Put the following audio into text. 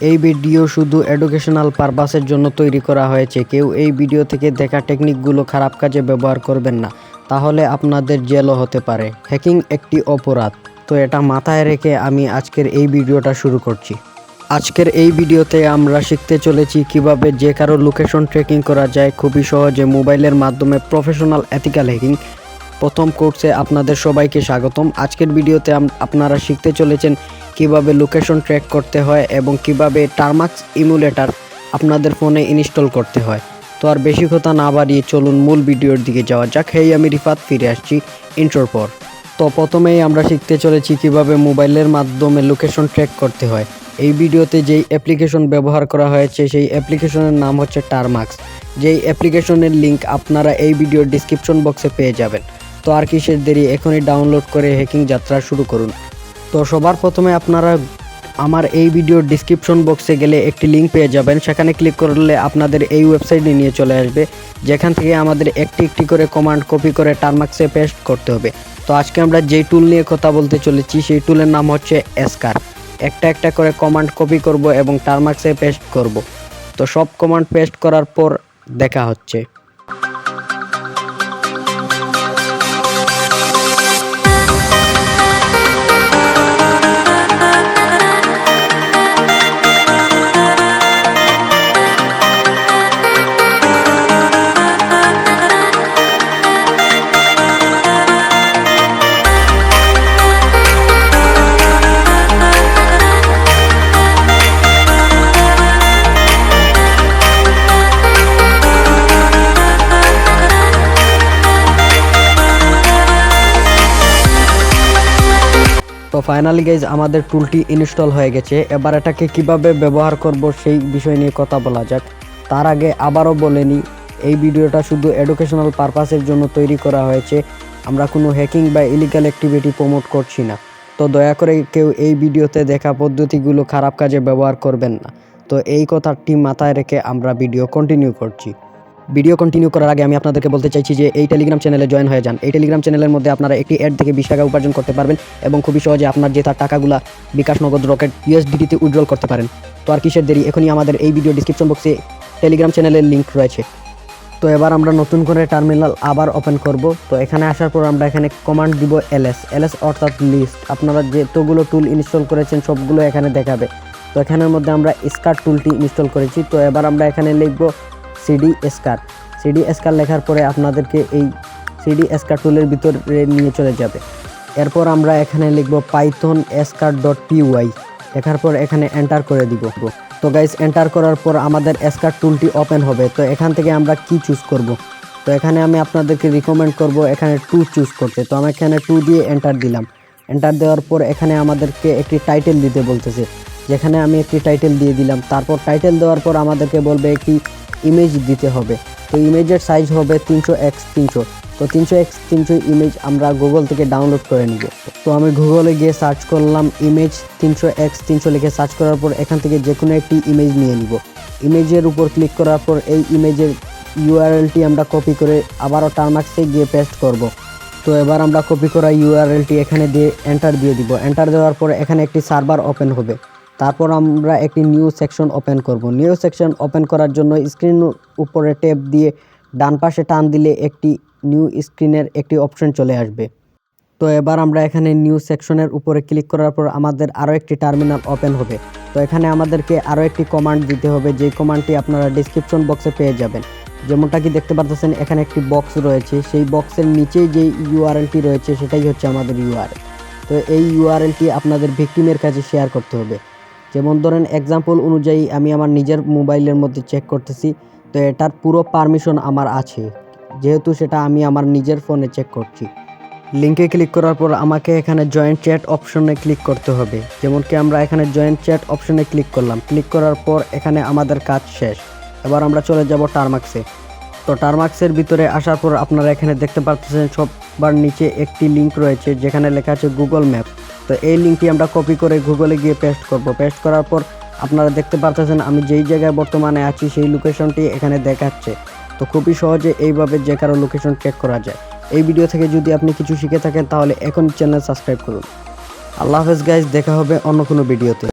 এই ভিডিও শুধু এডুকেশনাল পারপাসের জন্য তৈরি করা হয়েছে। কেউ এই ভিডিও থেকে দেখা টেকনিকগুলো খারাপ কাজে ব্যবহার করবেন না, তাহলে আপনাদের জেলও হতে পারে। হ্যাকিং একটি অপরাধ, তো এটা মাথায় রেখে আমি আজকের এই ভিডিওটা শুরু করছি। আজকের এই ভিডিওতে আমরা শিখতে চলেছি কিভাবে যে কারো লোকেশন ট্র্যাকিং করা যায় খুবই সহজে মোবাইলের মাধ্যমে প্রফেশনাল এথিক্যাল হ্যাকিং। প্রথম কোর্সে আপনাদের সবাইকে স্বাগতম। আজকের ভিডিওতে আপনারা শিখতে চলেছেন কিভাবে লোকেশন ট্র্যাক করতে হয় এবং কিভাবে টারমাক্স ইমুলেটর আপনাদের ফোনে ইনস্টল করতে হয়। তো আর বেশি কথা না বাড়িয়ে চলুন মূল ভিডিওর দিকে যাওয়া যাক। হেই, আমি রিফাত ফিরে আসছি ইন্ট্রোর পর। তো প্রথমেই আমরা শিখতে চলেছি কিভাবে মোবাইলের মাধ্যমে লোকেশন ট্র্যাক করতে হয়। এই ভিডিওতে যেই অ্যাপ্লিকেশন ব্যবহার করা হয়েছে সেই অ্যাপ্লিকেশনের নাম হচ্ছে টারমাক্স। যেই অ্যাপ্লিকেশনের লিঙ্ক আপনারা এই ভিডিওর ডিসক্রিপশন বক্সে পেয়ে যাবেন। তো আর কিসের দেরি, এখনই ডাউনলোড করে হ্যাকিং যাত্রা শুরু করুন। তো সবার প্রথমে আপনারা আমার এই ভিডিওর ডিসক্রিপশন বক্সে গেলে একটি লিঙ্ক পেয়ে যাবেন। সেখানে ক্লিক করলে আপনাদের এই ওয়েবসাইটে নিয়ে চলে আসবে, যেখান থেকে আমাদের একটি একটি করে কমান্ড কপি করে টারমাক্সে পেস্ট করতে হবে। তো আজকে আমরা যেই টুল নিয়ে কথা বলতে চলেছি সেই টুলের নাম হচ্ছে এসকার। একটা একটা করে কমান্ড কপি করব এবং টারমাক্সে পেস্ট করব। তো সব কমান্ড পেস্ট করার পর দেখা হচ্ছে। তো ফাইনালি গাইজ আমাদের টুলটি ইনস্টল হয়ে গেছে। এবার এটাকে কিভাবে ব্যবহার করব সেই বিষয় নিয়ে কথা বলা যাক। তার আগে আবারও বলে নিই, এই ভিডিওটা শুধু এডুকেশনাল পারপাসের জন্য তৈরি করা হয়েছে। আমরা কোনো হ্যাকিং বা ইলিগাল অ্যাক্টিভিটি প্রমোট করছি না। তো দয়া করে কেউ এই ভিডিওতে দেখা পদ্ধতিগুলো খারাপ কাজে ব্যবহার করবেন না। তো এই কথাটি মাথায় রেখে আমরা ভিডিও কন্টিনিউ করছি। ভিডিও কন্টিনিউ করার আগে আমি আপনাদেরকে বলতে চাইছি যে এই টেলিগ্রাম চ্যানেলে জয়েন হয়ে যান। এই টেলিগ্রাম চ্যানেলের মধ্যে আপনারা একটি অ্যাড থেকে 20 টাকা উপার্জন করতে পারবেন এবং খুবই সহজে আপনার জেতা টাকাগুলা বিকাশ, নগদ, রকেট, ইউএসডিটিতে উইথড্রল করতে পারেন। তো আর কিসের দেরি, এখনই আমাদের এই ভিডিও ডিসক্রিপশন বক্সে টেলিগ্রাম চ্যানেলের লিঙ্ক রয়েছে। তো এবার আমরা নতুন করে টার্মিনাল আবার ওপেন করব। তো এখানে আসার পর আমরা এখানে কমান্ড দিব এলএস অর্থাৎ লিস্ট। আপনারা যেতগুলো টুল ইনস্টল করেছেন সবগুলো এখানে দেখাবে। তো এখানের মধ্যে আমরা স্কার টুলটি ইনস্টল করেছি। তো এবার আমরা এখানে লিখব সিডি স্কার লেখার পরে আপনাদেরকে এই সিডি স্কার টুলের ভিতরে নিয়ে চলে যাবে। এরপর আমরা এখানে লিখব পাইথন scar.py। লেখার পর এখানে এন্টার করে দিব। তো গাইস, এন্টার করার পর আমাদের স্কার টুলটি ওপেন হবে। তো এখান থেকে আমরা কি চুজ করব। তো এখানে আমি আপনাদেরকে রিকমেন্ড করব এখানে 2 চুজ করতে। তো আমি এখানে 2 দিয়ে এন্টার দিলাম। এন্টার দেওয়ার পর এখানে আমাদেরকে একটি টাইটেল দিতে বলতেছে, যেখানে আমি একটি টাইটেল দিয়ে দিলাম। তারপর টাইটেল দেওয়ার পর আমাদেরকে বলবে একটি ইমেজ দিতে হবে। তো ইমেজের সাইজ হবে 300x300। তো 300x300 ইমেজ আমরা গুগল থেকে ডাউনলোড করে নিব। তো আমি গুগলে গিয়ে সার্চ করলাম ইমেজ 300x300 লিখে সার্চ করার পর এখান থেকে যে কোনো একটি ইমেজ নিয়ে নিব। ইমেজের উপর ক্লিক করার পর এই ইমেজের ইউআরএলটি আমরা কপি করে আবারও টারমাক্সে গিয়ে পেস্ট করব। তো এবার আমরা কপি করা ইউআরএলটি এখানে দিয়ে এন্টার দিয়ে দিব। এন্টার দেওয়ার পর এখানে একটি সার্ভার ওপেন হবে। তারপর আমরা একটি নিউ সেকশন ওপেন করব। নিউ সেকশন ওপেন করার জন্য স্ক্রিন উপরে ট্যাব দিয়ে ডান পাশে টান দিলে একটি নিউ স্ক্রিনের একটি অপশন চলে আসবে। তো এবার আমরা এখানে নিউ সেকশনের উপরে ক্লিক করার পর আমাদের আরও একটি টার্মিনাল ওপেন হবে। তো এখানে আমাদেরকে আরও একটি কমান্ড দিতে হবে, যেই কমান্ডটি আপনারা ডিসক্রিপশন বক্সে পেয়ে যাবেন। যেমনটা কি দেখতে পাচ্ছেন এখানে একটি বক্স রয়েছে, সেই বক্সের নিচেই যেই ইউআরএলটি রয়েছে সেটাই হচ্ছে আমাদের ইউআরএল। তো এই ইউআরএলটি আপনাদের ভিকটিমের কাছে শেয়ার করতে হবে। যেমন ধরেন এক্সাম্পল অনুযায়ী আমি আমার নিজের মোবাইলের মধ্যে চেক করতেছি। তো এটার পুরো পারমিশন আমার আছে, যেহেতু সেটা আমি আমার নিজের ফোনে চেক করছি। লিঙ্কে ক্লিক করার পর আমাকে এখানে জয়েন্ট চ্যাট অপশনে ক্লিক করতে হবে। যেমন কি আমরা এখানে জয়েন্ট চ্যাট অপশনে ক্লিক করলাম। ক্লিক করার পর এখানে আমাদের কাজ শেষ। এবার আমরা চলে যাব টারমাক্সে। তো টারমাক্সের ভিতরে আসার পর আপনারা এখানে দেখতে পাচ্ছেন সবার নিচে একটি লিঙ্ক রয়েছে যেখানে লেখা আছে গুগল ম্যাপ। তো এই লিঙ্কটি আমরা কপি করে গুগলে গিয়ে পেস্ট করব। পেস্ট করার পর আপনারা দেখতে পাচ্ছেন আমি যেই জায়গায় বর্তমানে আছি সেই লোকেশনটি এখানে দেখাচ্ছে। তো খুবই সহজে এইভাবে যে কারো লোকেশন চেক করা যায়। এই ভিডিও থেকে যদি আপনি কিছু শিখে থাকেন তাহলে এখন চ্যানেল সাবস্ক্রাইব করুন। আল্লাহ হাফেজ গাইজ, দেখা হবে অন্য কোনো ভিডিওতে।